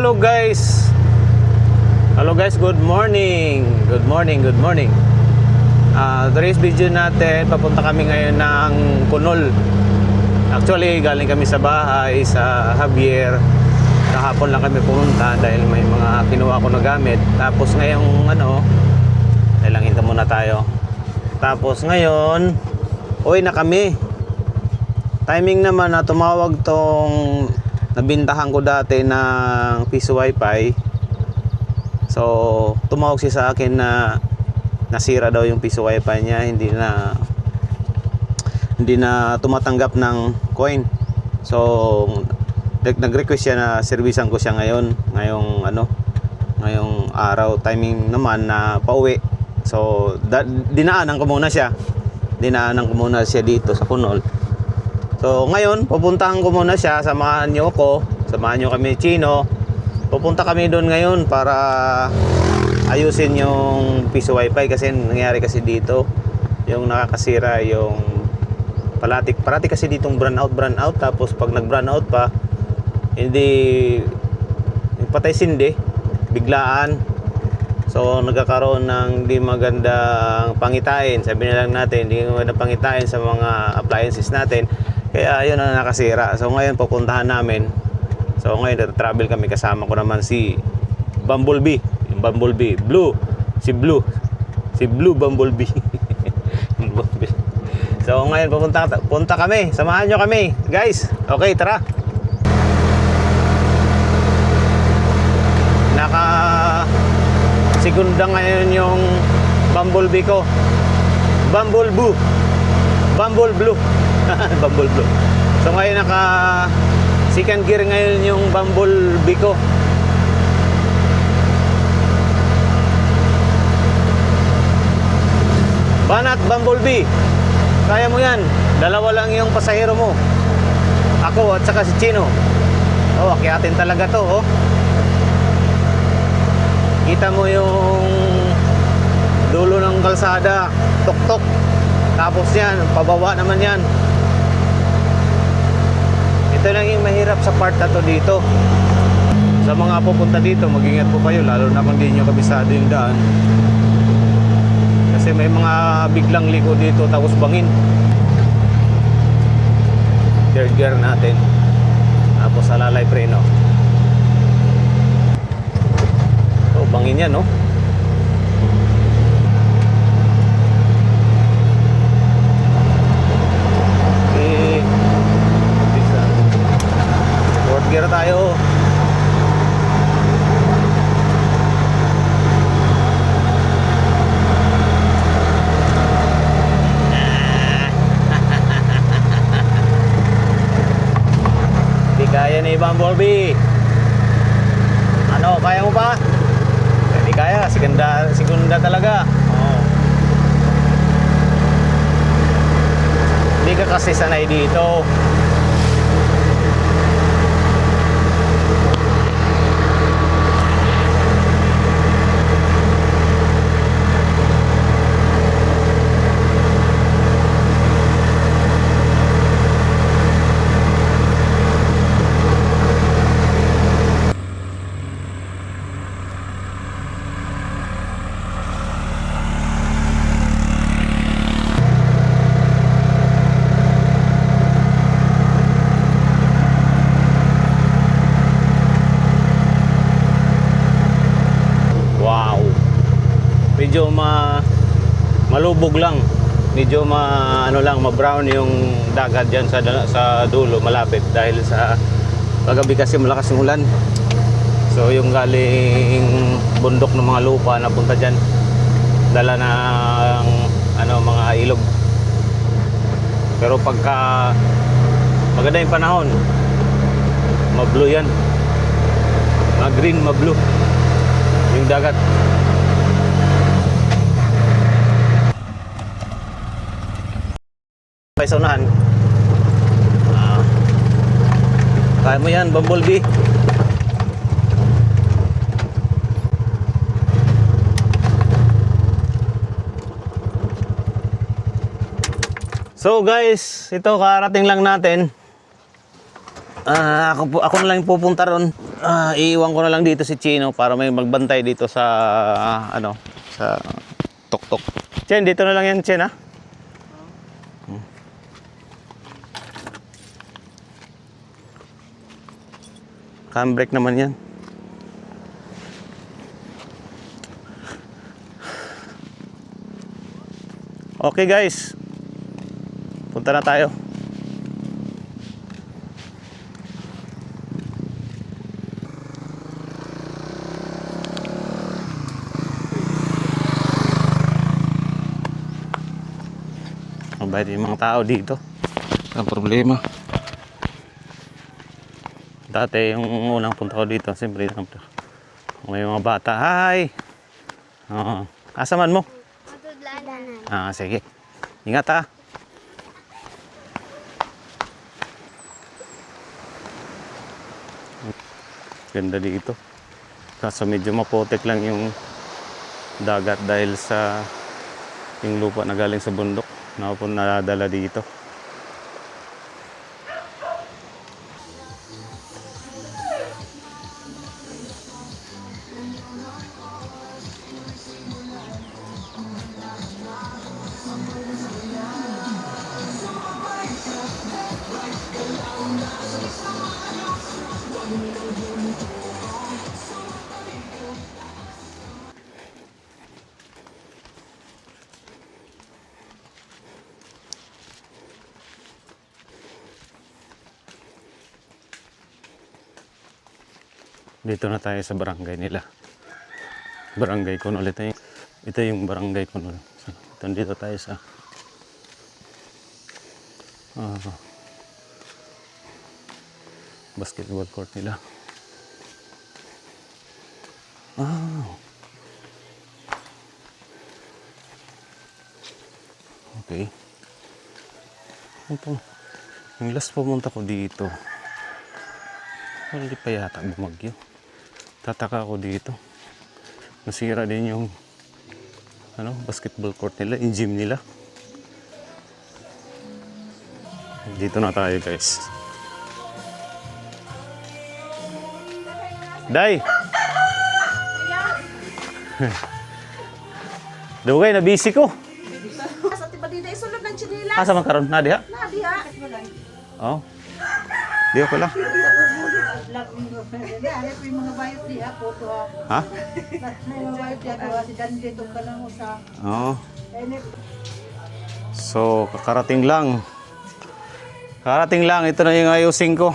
hello guys. Hello guys, good morning. Good morning, good morning. Today's video natin, papunta kami ngayon ng Kunol. Actually, galing kami sa bahay sa Javier. Kahapon lang kami pumunta dahil may mga kinuha ko na gamit. Tapos ngayong lang hinta muna tayo. Tapos ngayon, uwi na kami. Timing naman na tumawag tong nabintahan ko dati ng piso wifi. So tumawag siya sa akin na nasira daw yung piso wifi niya, hindi na tumatanggap ng coin. So nag-request siya na servisan ko siya ngayong araw. Timing naman na pauwi. So dinaanan ko muna siya dito sa Kunol. So ngayon, pupuntahan ko muna siya, samahan nyo kami Chino. Pupunta kami doon ngayon para ayusin yung piso wifi kasi nangyari kasi dito yung nakakasira yung parati kasi ditong brownout tapos pag nag-brownout pa hindi patay sindi biglaan. So nagkakaroon ng di magandang pangitain, sabi na lang natin, hindi magandang pangitain sa mga appliances natin. Kaya yun ang nakasira. So ngayon pupuntahan namin. So ngayon travel kami, kasama ko naman si Bumblebee. Yung Bumblebee Blue. Si Blue Bumblebee. So ngayon punta kami. Samahan nyo kami guys. Okay, tara. Segunda ngayon yung Bumblebee ko. Bumble Blue. Bumble Blue. So ngayon second gear ngayon yung Bumblebee ko. Banat Bumblebee, kaya mo yan. Dalawa lang yung pasahero mo, ako at saka si Chino. Akyatin talaga to. Kita mo yung dulo ng kalsada, tuktok. Tapos yan, pababa naman yan. Ito lang yung mahirap sa part na to dito. Sa mga pupunta dito, mag-ingat po kayo, lalo na kung di nyo kabisado yung daan. Kasi may mga biglang liko dito, tapos bangin. Third gear natin. Tapos alalay preno. So, bangin yan, no? Gear tayo. Di kaya ni Bumblebee. Kaya mo ba? Hindi kaya, segunda talaga. Hindi ka kasi sanay dito. Medyo malubog lang, medyo ma-brown yung dagat dyan sa dulo malapit dahil sa kagabi kasi malakas yung ulan. So yung galing bundok ng mga lupa na punta dyan, dala ng mga ilog. Pero pagka maganda yung panahon, ma-blue yan, ma-green, ma-blue yung dagat. Sa unahan. Kaya mo yan, Bumblebee. So guys, ito karating lang natin. Ako na lang pupunta ron. Iiwan ko na lang dito si Chino para may magbantay dito sa sa tuktok. Chen, dito na lang yan, Chen, ha? Handbrake naman yan. Okay guys, punta na tayo. Mabait yung mga tao dito. Ang problema. Dati yung unang punta ko dito, siyempre may mga bata. Hi! Asa man mo? Sige. Ingat ha. Ganda dito. Kaso medyo maputik lang yung dagat dahil sa yung lupa na galing sa bundok na po nadala dito. Dito na tayo sa barangay nila. Barangay Conol. Ito yung barangay Conol. So, dito tayo sa basketball court nila. Okay. Ito. Yung last pumunta ko dito, hindi pa yata bumagyo. Tataka ako dito. Nasira din yung basketball court nila, yung gym nila. Dito na tayo guys. Day! Dugay, na busy ko. Sa tiba dito isulod ng chinila. Asa man karon? Nadiha? Nadiha. Oh. Di ko lang. Yung mga bayot diha photo Ha? mga bayot diha si Dan dito ka lang sa. Oo. So, kakarating lang. Karating lang. Ito na yung ayusin ko.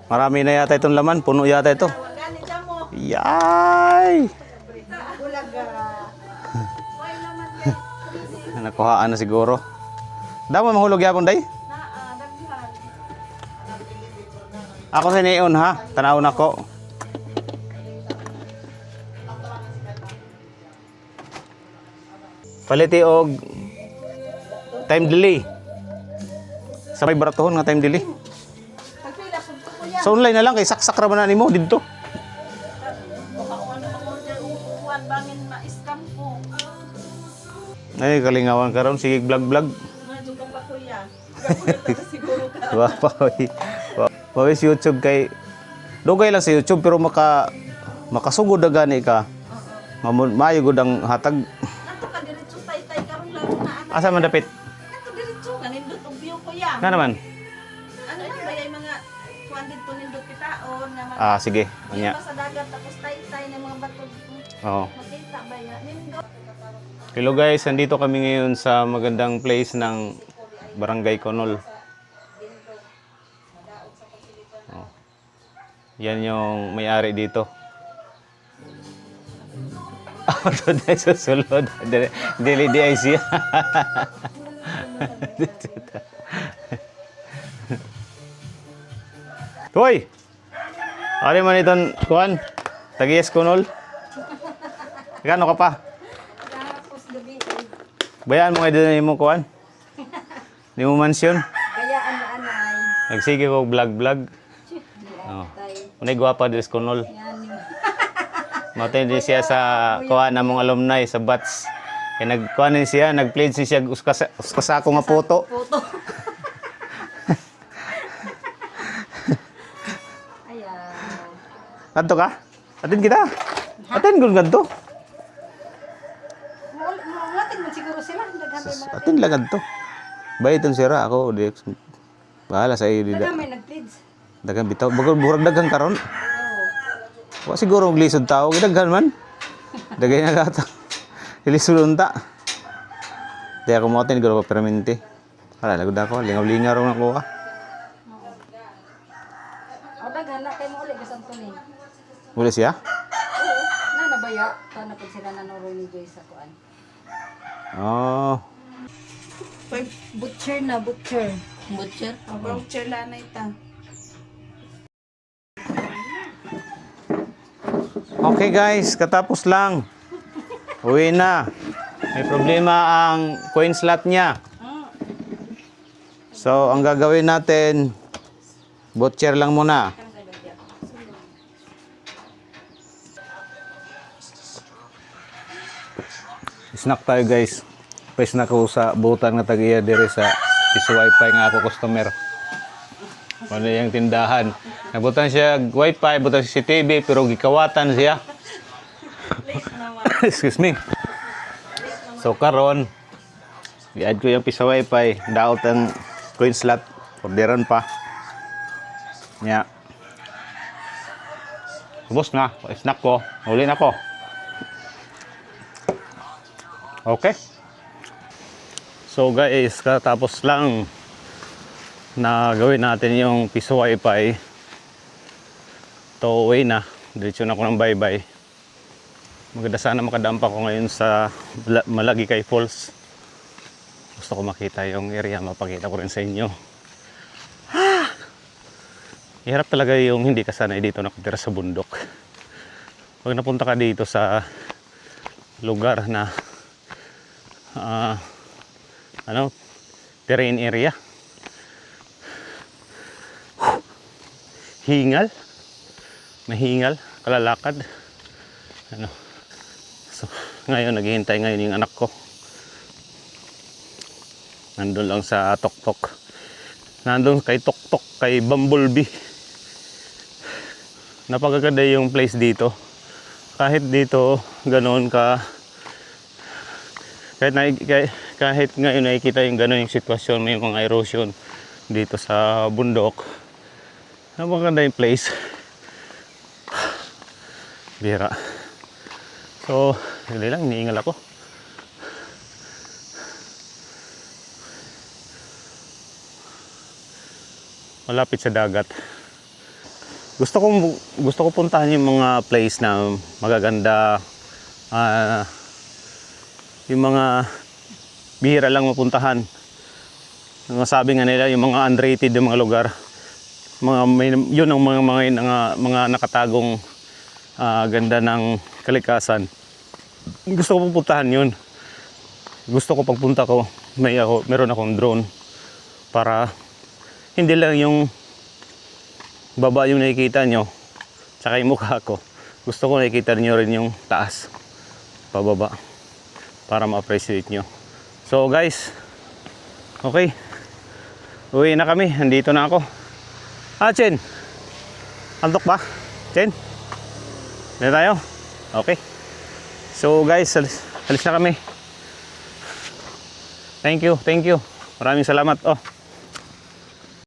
Marami na yata itong laman. Puno yata ito. Gani ka mo. Yay! Bulaga. Why naman Nakuhaan na siguro. Damo mahulog yapon day? daghan. Ako sa neon ha. Tanaw na ko. Paliti og time delay. Sa may baratohon nga time delay. Pagpila pud ko kuya. So online na lang kay saksak ra man na nimo didto. Baka ano order upuan bangin ma-scam ko. Ay kalingawan karon sige vlog. Medyo ka pa kuya. Gagawin siguro ka. Wa pa oy. Wa sa YouTube kay dugay lang sa YouTube pero makasugod na gani ka. Maayo gud ang hatag. Nato ka diretso tay-tay karon lang na ano. Asa man dapit? Nato diretso kanindot og view kuya. Nga naman. Ano lang ba yung mga kuwan dito nindot kitaon na mga Sige. yung Anya. sa dagat tapos tay-tay ng mga bato. Oo. Makita ba yan? Nindot. Hello guys, nandito kami ngayon sa magandang place ng Barangay Conol. Oh. Yan yung may-ari dito. Ito na susulod. Dili di ay siya. Hoy! Ari man itong kuhan? Tagiyas Conol? Gano ka pa? Tapos gabi Bayaan mo nga din mo kuhan? Di mo mansyon? kayaan na anay. Nagsige ko vlog. Oh. Unay gwapa din sa Conol. Matay din siya sa kuha na mong alumni sa BATS. Kaya nagkuha din siya, nag-pledge siya uskasa ko nga photo. Photo. Ayan. Ganto ka? Atin kita. Atin kung ganto. Ngatin man siguro sila. Daghan may mga Atin lang ganto. Bayiton sira ako. Bahala sa iyo. daghan may nag-pleads. Dagan bitaw. Burag dagan karon. Oo. Wa siguro og lisod tao. Daghan man. Dagay na gata. Ilisod unta. Di ako mo atin. Garo pa permanente. Wala, lagod ako. Lingaw-lingaw rin ako. O daghan na kay mo uli ka Anthony. Muli siya? Oo. Na nabaya. Kana pag sila nanoro ni Joy sa kuan. Oh. Butcher na, butcher. Butcher? Butcher la na ita. Okay guys, katapos lang. Uwi na. May problema ang coin slot niya. So, ang gagawin natin, butcher lang muna. Snack tayo guys. Pa-snack ko sa butan nga tagiya dire sa piso wifi nga ako customer. Ano yung tindahan. Nabutan siya wifi, butan siya TV, pero gikawatan siya. Excuse me. So karon, i-add ko yung piso wifi, daot ang coin slot, orderan pa. Nya. Ubos na, snack ko, huli na ko. Okay. So guys, katapos lang na gawin natin yung piso wifi. To uwi na. Diretso na ako ng bye-bye. Maganda sana makadampa ko ngayon sa Malagikay Falls. Gusto ko makita yung area, mapakita ko rin sa inyo. Hirap talaga yung hindi ka sanay dito nakatira sa bundok. Pag napunta ka dito sa lugar na terrain area, hingal, mahingal, kalalakad. So, ngayon naghihintay ngayon yung anak ko. Nandun lang sa Toktok. Nandun kay Toktok, kay Bumblebee. Napakaganda yung place dito. Kahit dito ganoon ka, kahit ngayon nakikita yung gano'n yung sitwasyon, may mga erosion dito sa bundok. Napakaganda yung place. Bira. So, hindi lang, iniingal ako. Malapit sa dagat. Gusto ko puntahan yung mga place na magaganda, yung mga bihira lang mapuntahan. Sabi nga nila, yung mga unrated yung mga lugar, yun ang mga nakatagong ganda ng kalikasan. Gusto ko pupuntahan yun. Gusto ko pagpunta ko, meron akong drone para hindi lang yung baba yung nakikita nyo tsaka yung mukha ko. Gusto ko nakikita nyo rin yung taas, pababa, para ma-appreciate nyo. So guys, okay, uwi na kami. Andito na ako. Chen, antok ba? Chen, na tayo? Okay. So guys, alis na kami. Thank you. Maraming salamat.